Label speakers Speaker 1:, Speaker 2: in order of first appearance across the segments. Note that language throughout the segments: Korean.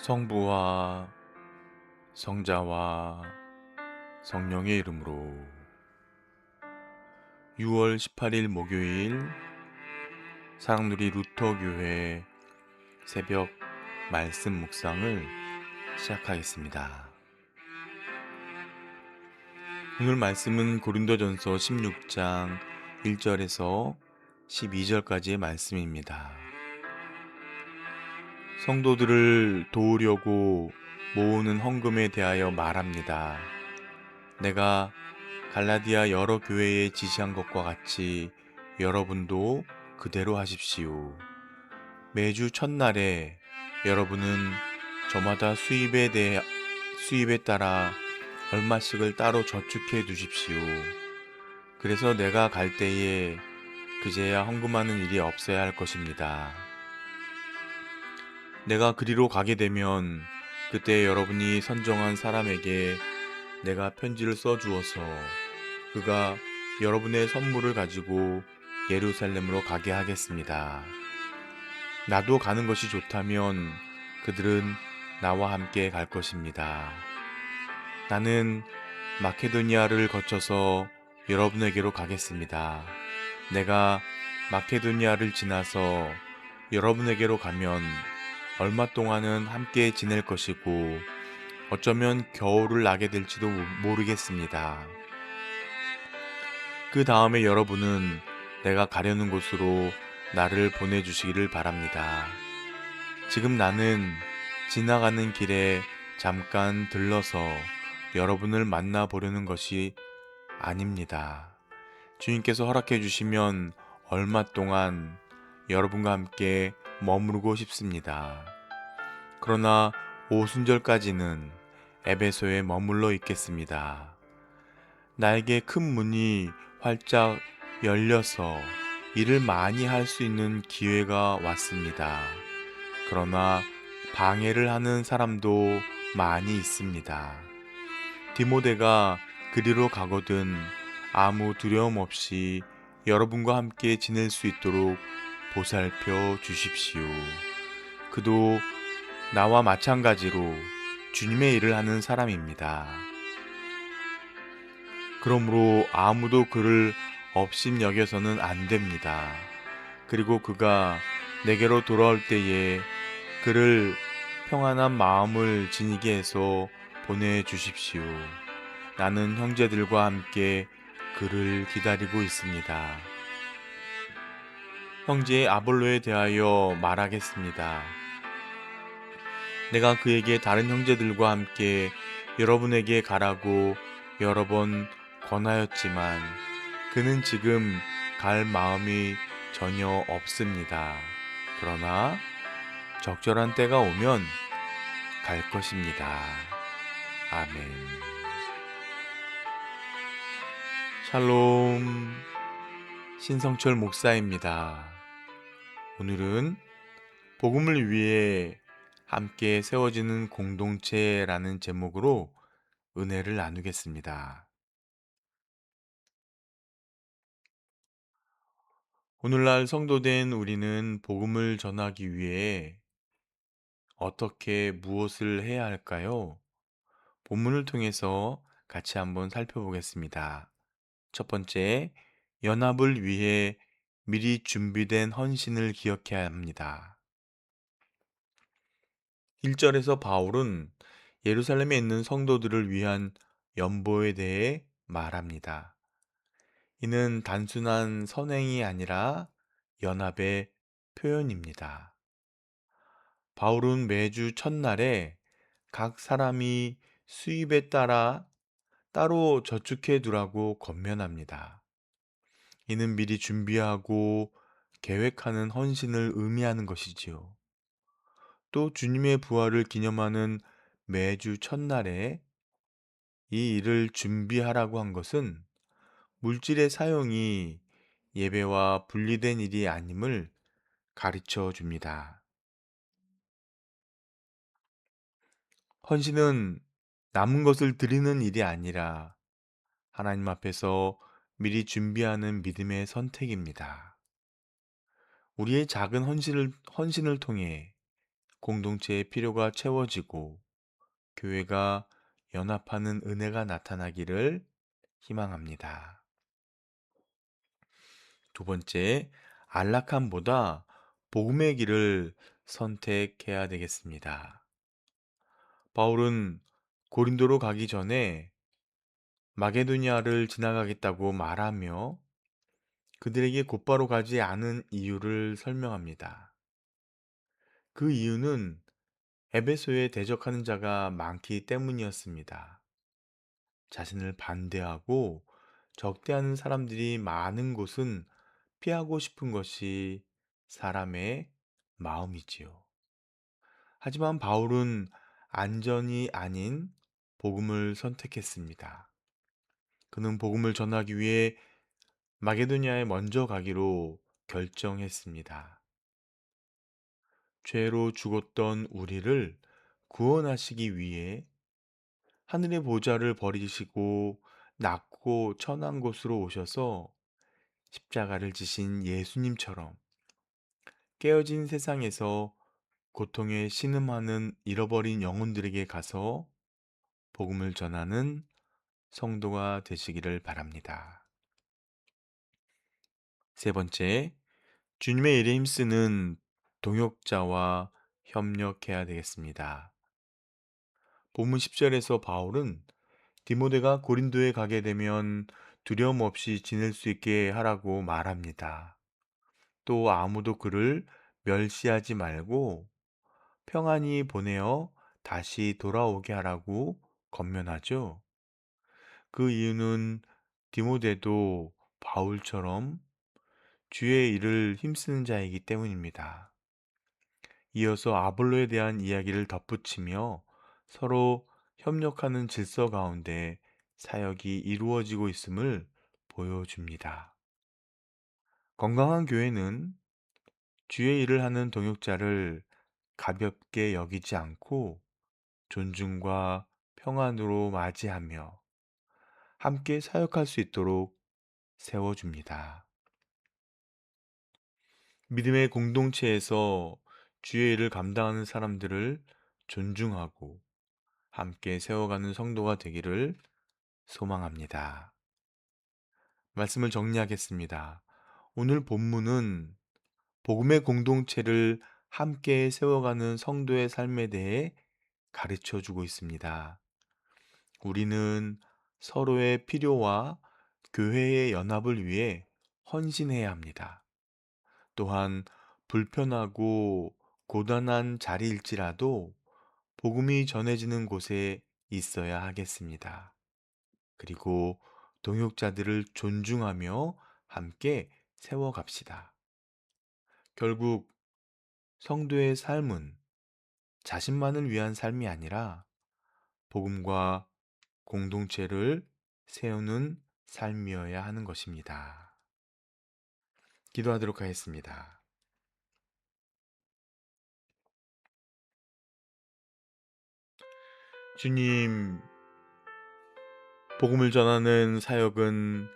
Speaker 1: 성부와 성자와 성령의 이름으로 6월 18일 목요일 사랑누리 루터교회 새벽 말씀 묵상을 시작하겠습니다. 오늘 말씀은 고린도전서 16장 1절에서 12절까지의 말씀입니다. 성도들을 도우려고 모으는 헌금에 대하여 말합니다. 내가 갈라디아 여러 교회에 지시한 것과 같이 여러분도 그대로 하십시오. 매주 첫날에 여러분은 저마다 수입에 따라 얼마씩을 따로 저축해 두십시오. 그래서 내가 갈 때에 그제야 헌금하는 일이 없어야 할 것입니다. 내가 그리로 가게 되면 그때 여러분이 선정한 사람에게 내가 편지를 써주어서 그가 여러분의 선물을 가지고 예루살렘으로 가게 하겠습니다. 나도 가는 것이 좋다면 그들은 나와 함께 갈 것입니다. 나는 마케도니아를 거쳐서 여러분에게로 가겠습니다. 내가 마케도니아를 지나서 여러분에게로 가면 얼마 동안은 함께 지낼 것이고 어쩌면 겨울을 나게 될지도 모르겠습니다. 그 다음에 여러분은 내가 가려는 곳으로 나를 보내주시기를 바랍니다. 지금 나는 지나가는 길에 잠깐 들러서 여러분을 만나보려는 것이 아닙니다. 주님께서 허락해 주시면 얼마 동안 여러분과 함께 머무르고 싶습니다. 그러나 오순절까지는 에베소에 머물러 있겠습니다. 나에게 큰 문이 활짝 열려서 일을 많이 할 수 있는 기회가 왔습니다. 그러나 방해를 하는 사람도 많이 있습니다. 디모데가 그리로 가거든 아무 두려움 없이 여러분과 함께 지낼 수 있도록 보살펴 주십시오. 그도 나와 마찬가지로 주님의 일을 하는 사람입니다. 그러므로 아무도 그를 업신여겨서는 안 됩니다. 그리고 그가 내게로 돌아올 때에 그를 평안한 마음을 지니게 해서 보내주십시오. 나는 형제들과 함께 그를 기다리고 있습니다. 형제 아볼로에 대하여 말하겠습니다. 내가 그에게 다른 형제들과 함께 여러분에게 가라고 여러 번 권하였지만 그는 지금 갈 마음이 전혀 없습니다. 그러나 적절한 때가 오면 갈 것입니다. 아멘. 샬롬, 신성철 목사입니다. 오늘은 복음을 위해 함께 세워지는 공동체라는 제목으로 은혜를 나누겠습니다. 오늘날 성도된 우리는 복음을 전하기 위해 어떻게 무엇을 해야 할까요? 본문을 통해서 같이 한번 살펴보겠습니다. 첫 번째, 연합을 위해 미리 준비된 헌신을 기억해야 합니다. 1절에서 바울은 예루살렘에 있는 성도들을 위한 연보에 대해 말합니다. 이는 단순한 선행이 아니라 연합의 표현입니다. 바울은 매주 첫날에 각 사람이 수입에 따라 따로 저축해 두라고 권면합니다. 이는 미리 준비하고 계획하는 헌신을 의미하는 것이지요. 또 주님의 부활을 기념하는 매주 첫날에 이 일을 준비하라고 한 것은 물질의 사용이 예배와 분리된 일이 아님을 가르쳐 줍니다. 헌신은 남은 것을 드리는 일이 아니라 하나님 앞에서 미리 준비하는 믿음의 선택입니다. 우리의 작은 헌신을 통해 공동체의 필요가 채워지고 교회가 연합하는 은혜가 나타나기를 희망합니다. 두 번째, 안락함보다 복음의 길을 선택해야 되겠습니다. 바울은 고린도로 가기 전에 마게도니아를 지나가겠다고 말하며 그들에게 곧바로 가지 않은 이유를 설명합니다. 그 이유는 에베소에 대적하는 자가 많기 때문이었습니다. 자신을 반대하고 적대하는 사람들이 많은 곳은 피하고 싶은 것이 사람의 마음이지요. 하지만 바울은 안전이 아닌 복음을 선택했습니다. 그는 복음을 전하기 위해 마게도니아에 먼저 가기로 결정했습니다. 죄로 죽었던 우리를 구원하시기 위해 하늘의 보좌를 버리시고 낮고 천한 곳으로 오셔서 십자가를 지신 예수님처럼 깨어진 세상에서 고통에 신음하는 잃어버린 영혼들에게 가서 복음을 전하는 성도가 되시기를 바랍니다. 세 번째, 주님의 일에 힘쓰는 동역자와 협력해야 되겠습니다. 본문 10절에서 바울은 디모데가 고린도에 가게 되면 두려움 없이 지낼 수 있게 하라고 말합니다. 또 아무도 그를 멸시하지 말고 평안히 보내어 다시 돌아오게 하라고 권면하죠. 그 이유는 디모데도 바울처럼 주의 일을 힘쓰는 자이기 때문입니다. 이어서 아볼로에 대한 이야기를 덧붙이며 서로 협력하는 질서 가운데 사역이 이루어지고 있음을 보여줍니다. 건강한 교회는 주의 일을 하는 동역자를 가볍게 여기지 않고 존중과 평안으로 맞이하며 함께 사역할 수 있도록 세워줍니다. 믿음의 공동체에서 주의 일을 감당하는 사람들을 존중하고 함께 세워가는 성도가 되기를 소망합니다. 말씀을 정리하겠습니다. 오늘 본문은 복음의 공동체를 함께 세워가는 성도의 삶에 대해 가르쳐 주고 있습니다. 우리는 서로의 필요와 교회의 연합을 위해 헌신해야 합니다. 또한 불편하고 고단한 자리일지라도 복음이 전해지는 곳에 있어야 하겠습니다. 그리고 동역자들을 존중하며 함께 세워갑시다. 결국 성도의 삶은 자신만을 위한 삶이 아니라 복음과 공동체를 세우는 삶이어야 하는 것입니다. 기도하도록 하겠습니다. 주님, 복음을 전하는 사역은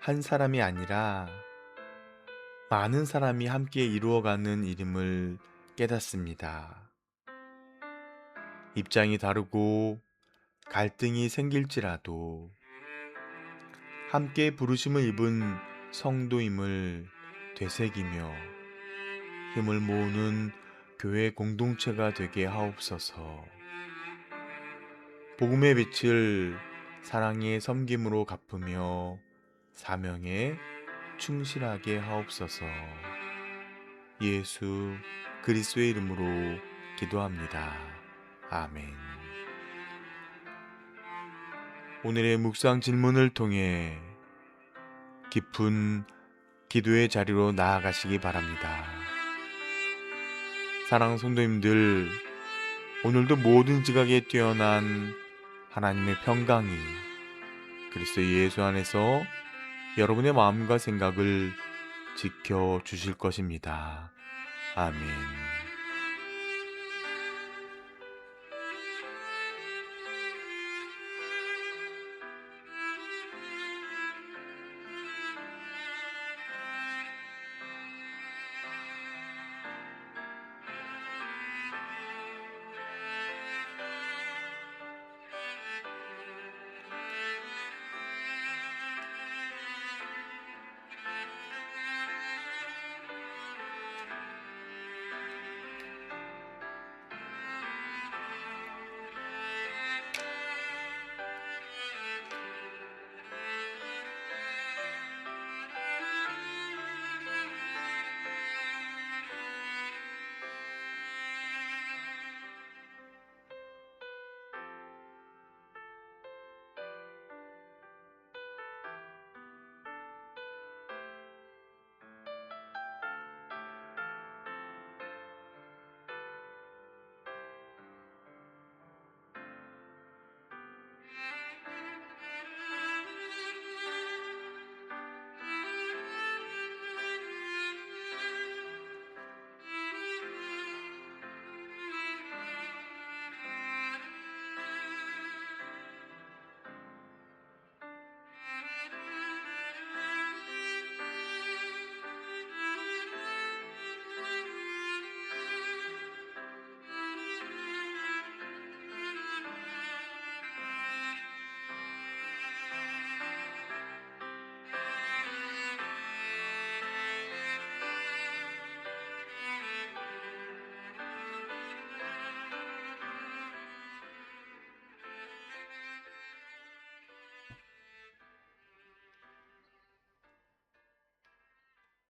Speaker 1: 한 사람이 아니라 많은 사람이 함께 이루어가는 일임을 깨닫습니다. 입장이 다르고 갈등이 생길지라도 함께 부르심을 입은 성도임을 되새기며 힘을 모으는 교회 공동체가 되게 하옵소서. 복음의 빛을 사랑의 섬김으로 갚으며 사명에 충실하게 하옵소서. 예수 그리스도의 이름으로 기도합니다. 아멘. 오늘의 묵상 질문을 통해 깊은 기도의 자리로 나아가시기 바랍니다. 사랑하는 성도님들, 오늘도 모든 지각에 뛰어난 하나님의 평강이 그리스도 예수 안에서 여러분의 마음과 생각을 지켜주실 것입니다. 아멘.